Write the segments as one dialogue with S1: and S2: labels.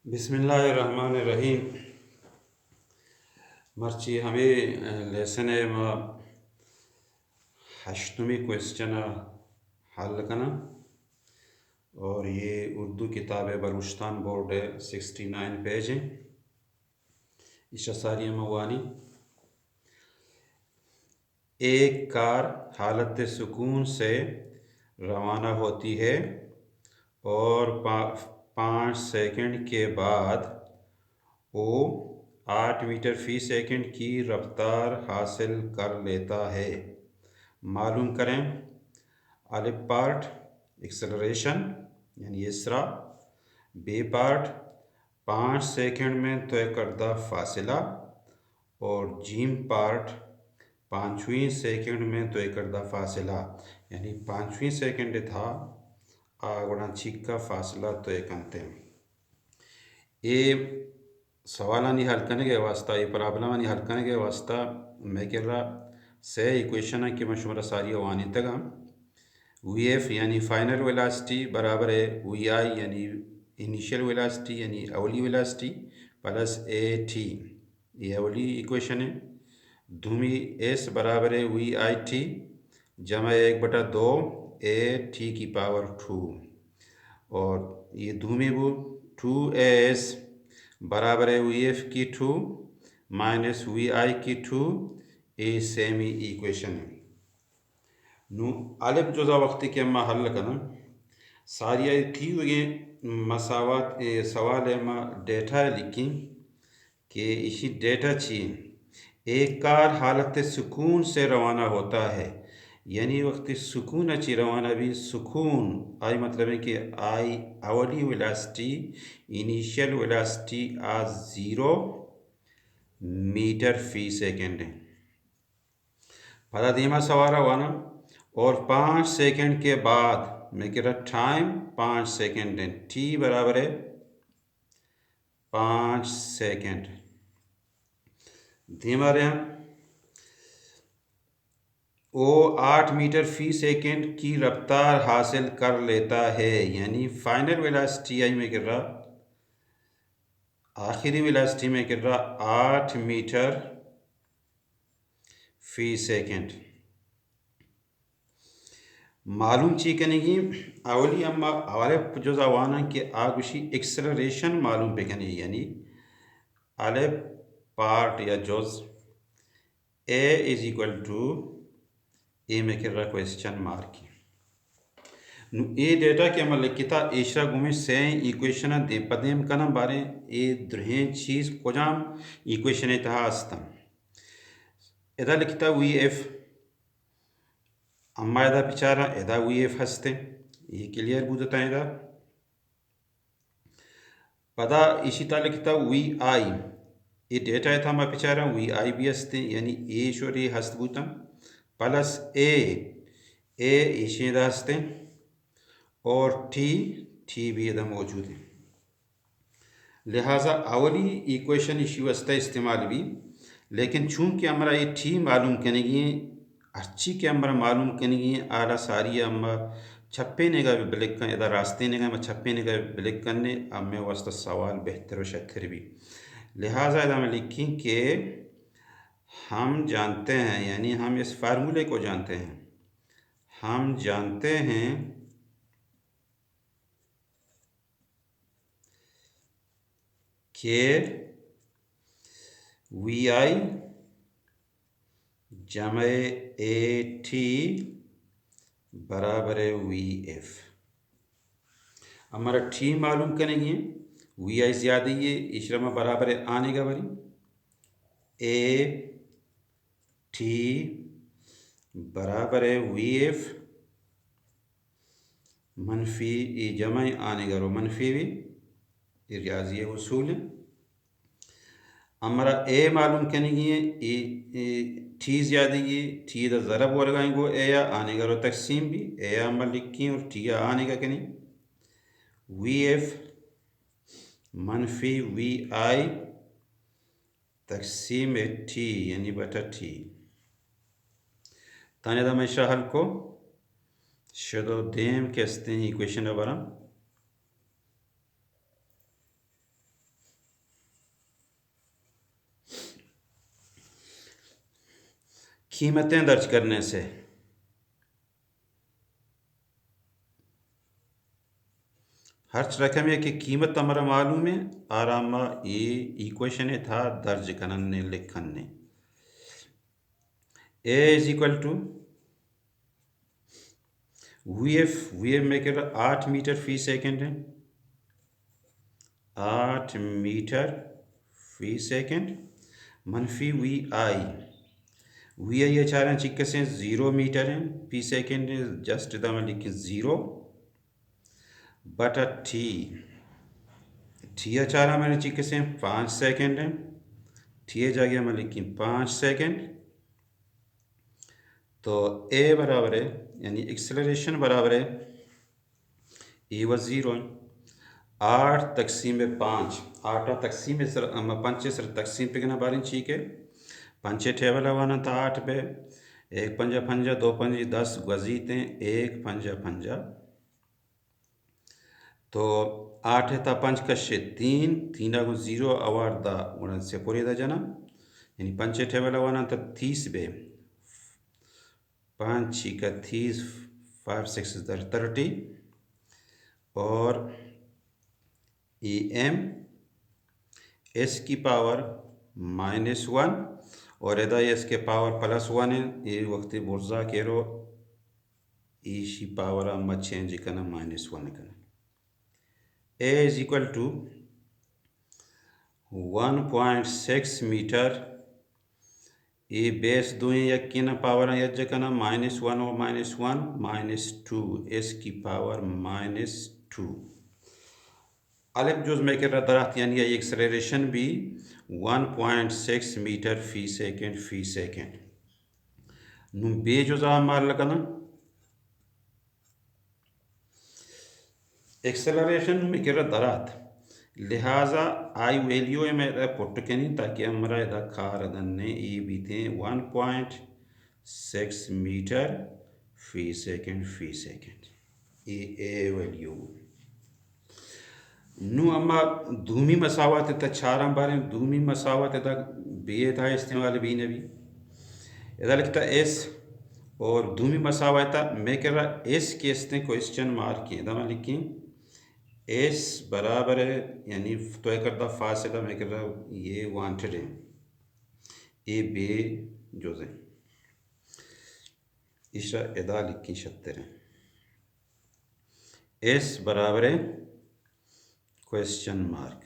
S1: बिस्मिल्लाहिर्रहमानिर्रहीम। मर्ची हमें lesson हश्तमी question हल करना। और ये उर्दू किताब है, बलूचिस्तान बोर्ड है, 69 पेज है। इशासारी मवानी। एक कार हालत सुकून से रवाना होती है और 5 सेकंड के बाद वो 8 मीटर फी सेकंड की रफ्तार हासिल कर लेता है। मालूम करें। अलिफ पार्ट एक्सेलरेशन यानी इसरा, बी पार्ट 5 सेकंड में तय करदा फासिला और जीम पार्ट 5वीं सेकंड में तय करदा फासिला। यानी 5वीं सेकंड था आगुड़ा छिक्का फासला तय करते हैं। ये सवाल हल करने के वास्ता, ये प्रॉब्लम हल करने के वास्ता मैं कह रहा से इक्वेशन की मशहूर सारी वानी तक वी एफ यानी फाइनल वेलासिटी बराबर है वी आई यानी इनिशियल वेलासिटी यानी अवली वेलासिटी प्लस ए टी, ये अवली इक्वेशन है। धूमी एस बराबर है वी आई टी जमा 1/2 ए टी की पावर 2, और ये धूमी वो 2as बराबर है वी एफ की 2 माइनस वी आई की 2, ये सेमी इक्वेशन है। नु अलिफ जुजा वक्ती के अम्मा हल करना सारिया थी हुए मसावत सवाल है डेटा लिखी कि इसी डेटा चाहिए। एक कार हालत सुकून से रवाना होता है, यानी वक्त सुकून अच्छी रवाना भी सुकून आई मतलब है कि आई अवली वेलासिटी इनिशियल वेलासिटी आज 0 मीटर फी सेकंड है। पता धीमा सवारा वाना और 5 सेकंड के बाद मैं कह रहा टाइम 5 सेकंड है, टी बराबर है 5 सेकंड। धीमा रहा वो 8 मीटर फी सेकंड की रफ्तार हासिल कर लेता है, यानी फाइनल वेलासिटी आई में गिर रहा, आखिरी वेलासिटी में गिर रहा 8 मीटर फी सेकंड। मालूम ची कनेगी अवली अम्मा अवले जो जवाना के आगुशी एक्सेलरेशन मालूम पे कने, यानी अले पार्ट या जोज ए इज इक्वल टू ए में गिर रहा क्वेश्चन मार्क ए डेटा के अमल लिखिता एशरा गुमे से इक्वेशन दे पदेम कना बारे ए द्रहें चीज कोजाम इक्वेशन इतहा आस्तम इधर लिखिता वी एफ अम्मा इधर पिचारा इधर वी एफ हस्ते ये क्लियर बुझता है। इधर पदा इसी तरह लिखिता वी आई ये डेटा है था मैं पिचारा वी आई भी हस्ते, यानी ए शोरी हस्त बुतम प्लस ए इसी हस्ते और टी भी इधर मौजूद है। लिहाजा अवली इक्वेशन इसी वास्ता इस्तेमाल भी, लेकिन चूंकि हमारा ये टी मालूम करेंगे अच्छी के हमारा मालूम करेंगे आला सारी हमारा छप्पे ने का ब्लिक कर इधर रास्ते ने का मैं छप्पे ने का ब्लिक करने अब मैं वास्ता सवाल बेहतर व शक्कर भी। लिहाजा इधर में लिखी कि हम जानते हैं, यानी हम इस फार्मूले को जानते हैं, हम जानते हैं कि वी आई जमे ए टी बराबर है वी एफ। हमारा टी मालूम करेंगे वी आई ज़्यादा ये इशरमा बराबर है आने का बरी ए टी बराबर है वी एफ मनफी ए जमा आने का रो मनफी भी रियाजी उसूल है। हमारा ए मालूम करेंगे टी ज़्यादा ये टी दा ज़रब हो लगाएंगे ए या आने का रो तकसीम भी ए हमारा लिखी और टी आने का करें वी एफ मनफी वी आई तकसीम टी यानी बटा टी। ताने दा मैं हल को शदो देम कहते हैं इक्वेशन बरा कीमतें दर्ज करने से हर रकम की कीमत हमारा मालूम है आराम ये इक्वेशन था दर्ज करने लिखने A is equal to V F में कर 8 मीटर फी सेकंड है 8 मीटर फी सेकंड मनफी वी आई चार चिक्के से 0 मीटर है फी सेकंड जस्ट इधर में लिखी 0 बटा टी चार मैंने चिक्के से 5 सेकंड है टी जगह में लिखी 5 सेकंड तो ए बराबर है यानी एक्सेलरेशन बराबर है ए व 0 8 तकसीम 5 8 तकसीम सर 5 सर तकसीम पे ना बारी ठीक है 5 टेबल आवाना था 8 पे 1 पंजा पंजा 2 पंजी 10 गजीते 1 पंजा पंजा तो 8 है था 5 कशे 3 3 आगो 0 अवार दा उन से पूरे दा जना यानी 5 टेबल आवाना था 30 बे 5 का 30 5 6 30 और ई एम एस की पावर -1 और इधर एस के पावर +1 है ये वक्त बुर्जा के रो ईशी पावर अम्मा चेंज करना -1 करना ए इज इक्वल टू 1.6 मीटर ये बेस दो यकीन पावर यजकना -1 और -1 -2 एस की पावर -2 अलग जुज में कर दरात यानी एक्सेलरेशन भी 1.6 मीटर फी सेकंड नु बे जुजा मार लगना एक्सेलरेशन में कर दरात लिहाजा आई वैल्यू में पुट के नहीं ताकि हमारा इधर कार ने ये भी थे 1.6 मीटर फी सेकंड ए वैल्यू नु अम्मा धूमी मसावत था चार बारे धूमी मसावत था बे था इस्तेमाल भी ने भी इधर लिखता एस और धूमी मसावत मैं कह रहा एस के इसने क्वेश्चन मार्क किए दमा लिखी एस बराबर है यानी तो एक करता फासला मैं कर रहा ये वांटेड है ए बे जोजे इशा एदा लिखी 76 है एस बराबर है क्वेश्चन मार्क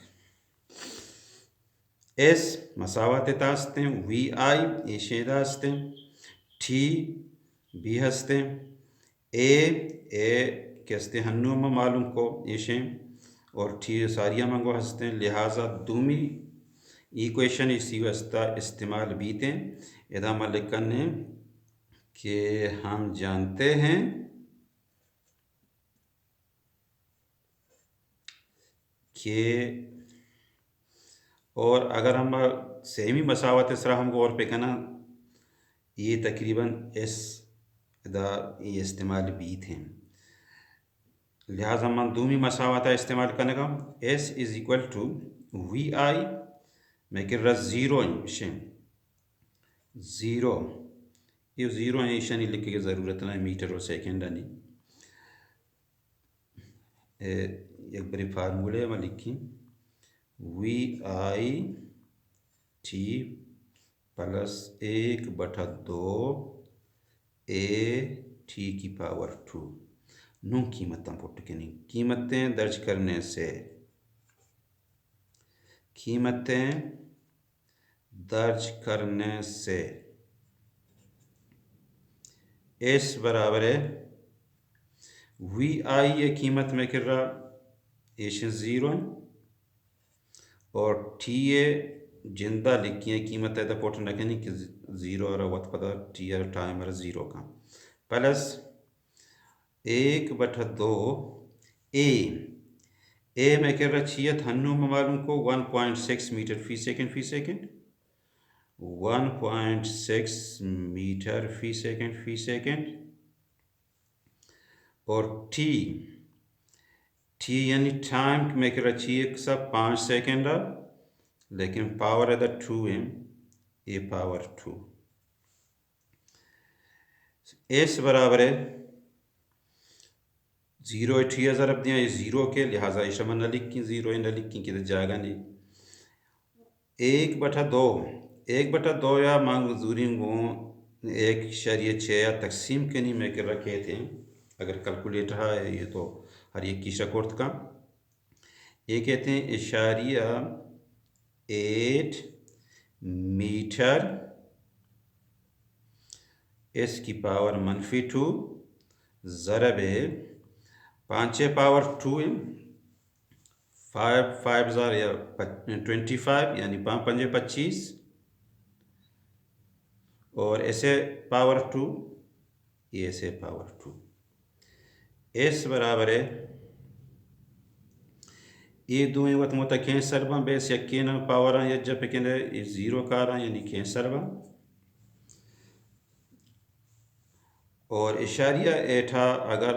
S1: एस मसावत तास्ते वी आई इशेदा हस्ते टी बी हस्ते ए के हस्ते हन्नू में मालूम को इशे और टी सारिया मंगो हस्ते लिहाजा दूमी इक्वेशन इसी वस्ता इस्तेमाल बीते इदा मलिकन ने कि हम जानते हैं कि और अगर हम सेमी मसावत इस तरह हमको और पे कहना ये तकरीबन एस दा ये इस्तेमाल भी थे लिहाजा हम दूमी मसावत इस्तेमाल करने का S is equal to V I मैं कर रहा 0 0 ये 0 इंशन लिखने की ज़रूरत नहीं मीटर और सेकेंड नहीं एक बड़े फार्मूले में लिखी V I T +1/2 A T की पावर 2 नू कीमतें पुट के नहीं कीमतें दर्ज करने से एस बराबर है वी आई ये कीमत में कर रहा एशन 0 और टी ए जिंदा लिखी है कीमत है तो पुट न कहनी कि 0 और वक्त पता टी आर टाइम और 0 का प्लस 1/2 ए में कह रहा छियत हन्नू में मालूम को 1.6 मीटर फी सेकंड 1.6 मीटर फी सेकंड और टी यानी टाइम में कह रहा छिए सब 5 सेकंड लेकिन पावर है 2 है ये पावर 2 एस बराबर है 0 अठिया ज़रब दिया ये 0 के लिहाजा इशमा न लिखी 0 न लिखी कि जाएगा नहीं 1/2 1/2 या मांग जूरी को 1.6 या तकसीम के नहीं में कर रखे थे अगर कैलकुलेटर है ये तो हर एक की शकोर्त का ये कहते हैं इशारिया 8 मीटर एस की पावर -2 ज़रब 5 पावर 2 है 5 5 या 25 यानी 5 25 और ऐसे पावर 2 ये ऐसे पावर 2 एस बराबर है ये दो वत मोता खें सरबा बेस यकीन पावर या जब के 0 का रहा यानी खें सरबा और इशारिया एठा अगर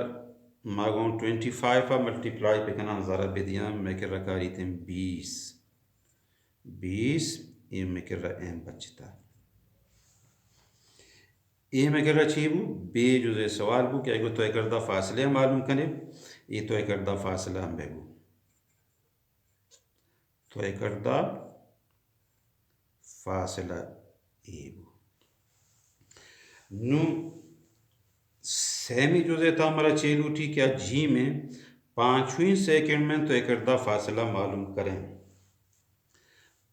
S1: मागों 25 मल्टीप्लाई पे कना ज़रा बेदिया मैं कर रखा रही थे 20 ये मैं कर रहा एम बचता ये मैं कर रहा छीबू बे जो सवाल बू क्या तो एक करदा फासले मालूम कने ये तो एक करदा फासला हम बेगू तो एक करदा फासला ये नू सेमी जो था हमारा चेल उठी क्या जी में 5वीं सेकंड में तो एक करदा फासला मालूम करें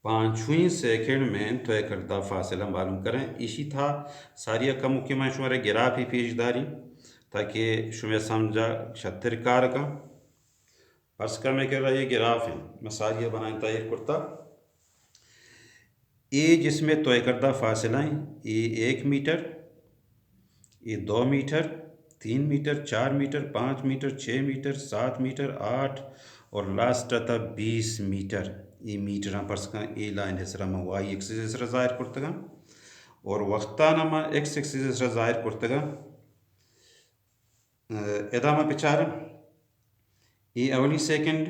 S1: 5वीं सेकंड में तो एक करदा फासला मालूम करें इसी था सारिया कम के मैं शुमारे गिराफ ही पेशदारी ताकि शुमे समझा 76 कार का अर्ज कर मैं कह रहा ये गिराफ है मैं सारिया बनाए तैयार करता ये जिसमें तो एक करदा फासला है ये 1 मीटर ये 2 metre 3 metre 4 metre 5 metre 6 metre 7 metre 8 और लास्ट आता 20 मीटर ये मीटर पर ये लाइन है मैं वाई एक्सिस ज़ाहिर करता और वक्ता नमा एक्स एक्सिस ज़ाहिर करता एदा मैं पिछार ये अवली second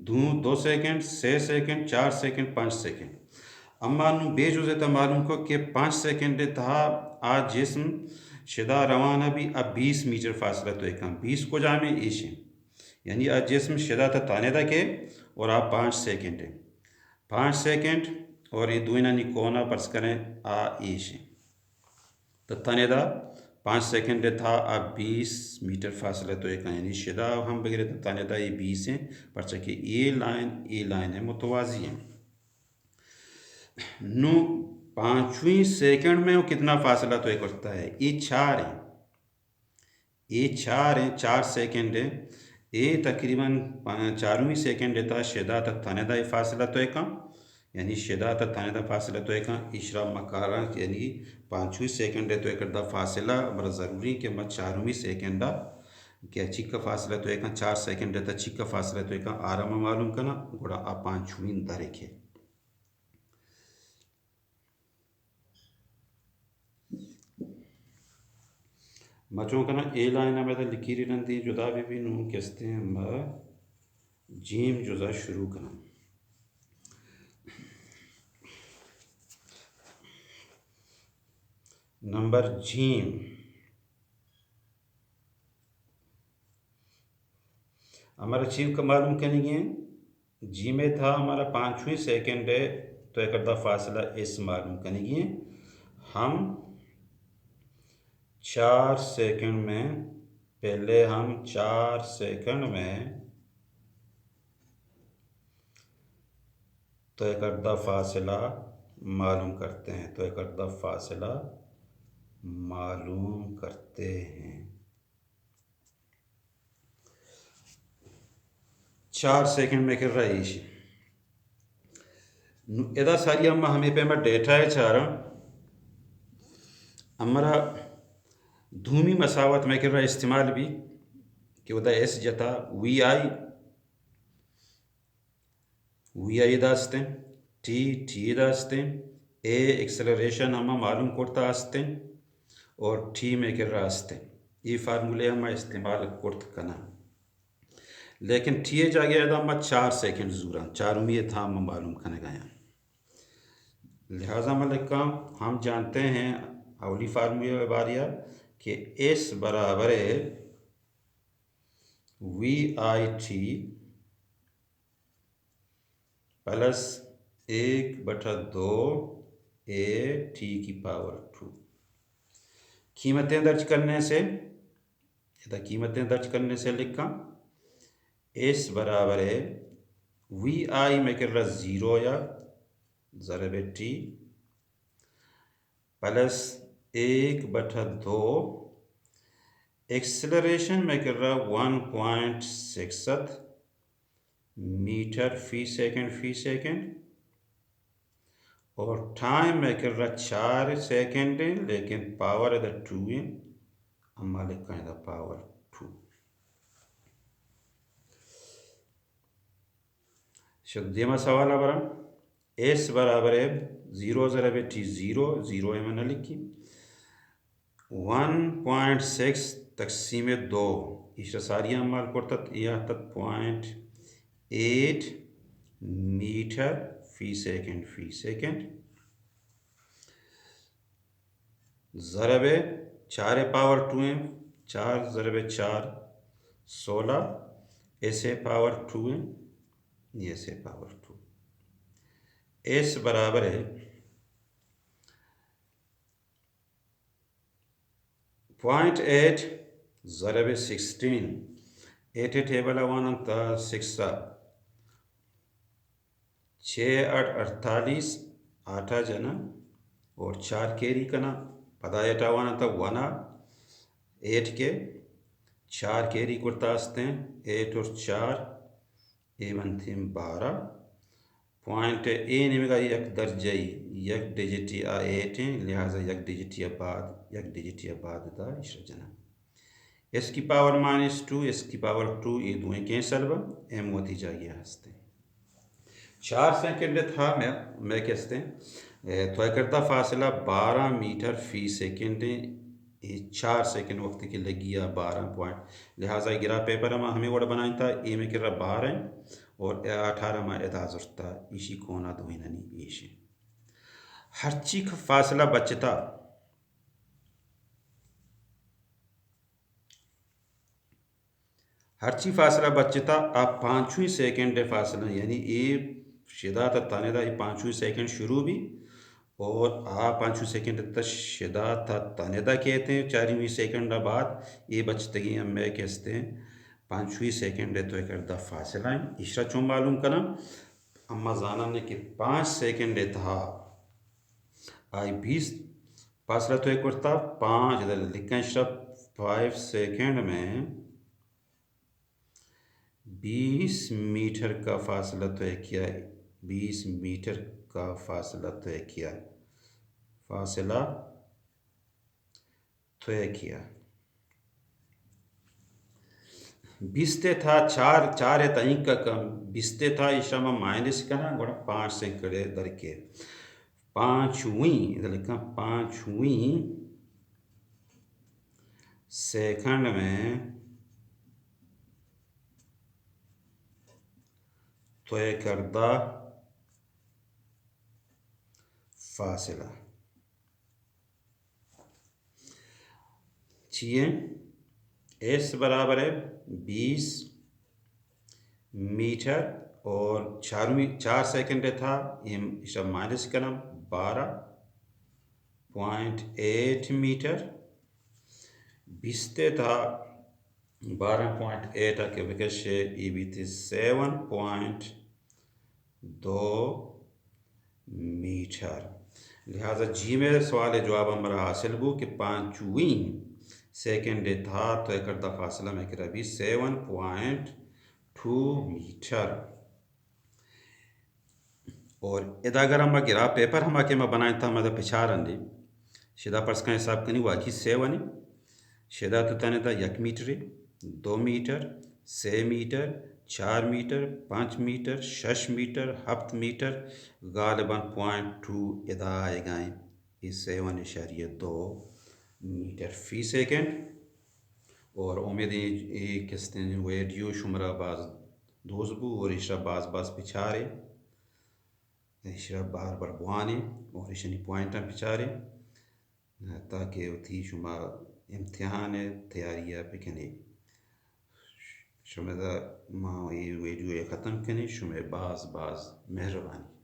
S1: 2 second 6 second 4 second 5 second अम्मा बेजुज़ मालूम को कि 5 सेकंड था आज जिस्म शिदा रवाना भी अब 20 मीटर फासला तो एक 20 को जामे ईश यानी आज जिस्म शिदा था तानेदा के और आप 5 सेकंड है 5 सेकंड और ये दुना निकोना पर्स करें आ ईश तो तानेदा 5 सेकंड था अब 20 मीटर फासला तो एक यानी शिदा हम बगैर तो तानेदा ये 20 है पर्चा कि ये लाइन है मुतवाजी है नू 5वीं सेकंड में वो कितना फासला तो एक करता है ये 4 है ये 4 है 4 सेकंड है ये तकरीबन 4वीं सेकंड देता शिदा तक थानेदा फासला तो एक यानी शिदा तक थानेदा फासला तो एक इशरा मकारा यानी 5वीं सेकंड है तो एक फासला बड़ा ज़रूरी कि मैं 4वीं सेकंड क्या चिक का फासला तो एक 4 सेकंड देता चिक का फासला तो एक आराम मालूम करना गोड़ा आप 5वीं तारीख मचों का ना ए लाइन में तो लिखी रही नंदी जुदा भी नू कहते हैं म जीम जुदा शुरू करना नंबर जीम हमारा चीम का मालूम करेंगे जी में था हमारा 5वीं सेकंड है तो एक फासला इस मालूम करेंगे हम 4 सेकंड में पहले हम 4 सेकंड में तो एक फासला मालूम करते हैं तो एक फासला मालूम करते हैं 4 सेकंड में कर रही है एदा सारी अम्मा हमें पे मैं डेटा है चार हमारा धूमी मसावत में कर रहा इस्तेमाल भी कि वदा एस जता वी आई दास्ते टी दास्ते ए एक्सेलरेशन हम मालूम करता आस्ते और टी में कर रहा आस्ते ये फार्मूले हम इस्तेमाल करते करना लेकिन टी जागे हम 4 सेकंड जूरा 4 उम्मीद था हम मालूम करने गया लिहाजा मलिक हम जानते हैं अवली फार्मूले बारिया कि एस बराबर है V I T plus 1/2 A T की पावर 2। कीमतें दर्ज करने से कीमतें दर्ज करने से लिखा एस बराबर है वी आई में कर रहा 0 या ज़रब टी प्लस 1/2 एक्सेलरेशन में कर रहा 1.67 मीटर फी सेकंड और टाइम में कर रहा 4 सेकंड है, लेकिन पावर है 2 है, अम्मा लिखा है पावर 2। शुद्धमा सवाल बरा एस बराबर है 0 ज़रब टी 0 है मैंने लिखी 1.6 तकसीम 2 इशरा सारिया अम्माल करता यह 0.8 मीटर फी सेकंड ज़रब 4 पावर 2 है 4 ज़रब 4 16 ऐसे पावर 2 है ये से पावर 2 एस बराबर है 0.8 ज़रब 16 8 टेबल 1 6 6 8 48 8 जना और 4 कैरी करना पता है टावाना तक 1 8 के 4 कैरी करता हंसते हैं 8 और 4 एवन थी 12 पॉइंट ए निमेगा एक दर्जाई एक डिजिट या 8 है लिहाजा एक डिजिट या बाद था इस जना एस की पावर -2 एस की पावर 2 ये दोनों कैंसल बा एम होती जाइए हंसते 4 सेकंड था मैं कहते हैं तो करता फासला 12 मीटर फी सेकंड 4 सेकंड वक्त की लगी 12 पॉइंट लिहाजा गिरा पेपर में हमें वोट बनाई था ए में गिरा 12 और 18 में एदाजरता इसी कोना दो नहीं इशी हर चीज फासला बचता हरची फासला बचता आप 5 सेकंड फासला यानी ये शिदा तानेदा ये 5 सेकंड शुरू भी और आ 5 सेकंड तक शिदा तानेदा कहते हैं 4 सेकंड बाद ये बचतगी हम मैं कहते हैं 5 सेकंड तो एक फासला है इशरा चो मालूम करना अम्मा जाना ने कि 5 सेकंड था आई 20 फासला तो एक करता 5 लिखा इशरा 5 सेकंड में 20 मीटर का फासला तय किया 20 मीटर का फासला तय किया फासला तय किया बिस्ते था 4 है तई का कम बिस्ते था इशामा माइनस करना गोड़ा 5 से करे दर के 5वीं इधर लिखा 5वीं सेकंड में तय करदा फासला चाहिए एस बराबर है 20 मीटर और 4 सेकंड था ये इसका माइनस करना 12.8 मीटर बिस्ते था 12.8 के वजह से ये भी थी 7.2 मीटर लिहाजा जी में सवाल जवाब हमारा हासिल हो कि 5वीं सेकंड था तो एक फासला में करा भी 7.2 मीटर और इधर अगर हम गिरा पेपर हम के मैं बनाया था मतलब पिछाड़ अंदी शिदा पर्स का हिसाब करनी वाकई 7 शिदा तो तने था 1 meter 2 meter 6 meter 4 metre 5 metre 6 metre 7 meter गालिबन 0.2 इदा आएगा इस 7.2 मीटर फी सेकंड और उम्मीद किस्तें वीडियो शुमरा बाज दोस्तबू और इशरा बाज पिछारे इशरा बार बुआने और इशनी पॉइंट पिछारे ताकि थी शुमा इम्तिहान तैयारियां बिकने शुमेदा माँ ये वीडियो ख़त्म कनी शुमे बाज़ मेहरबानी।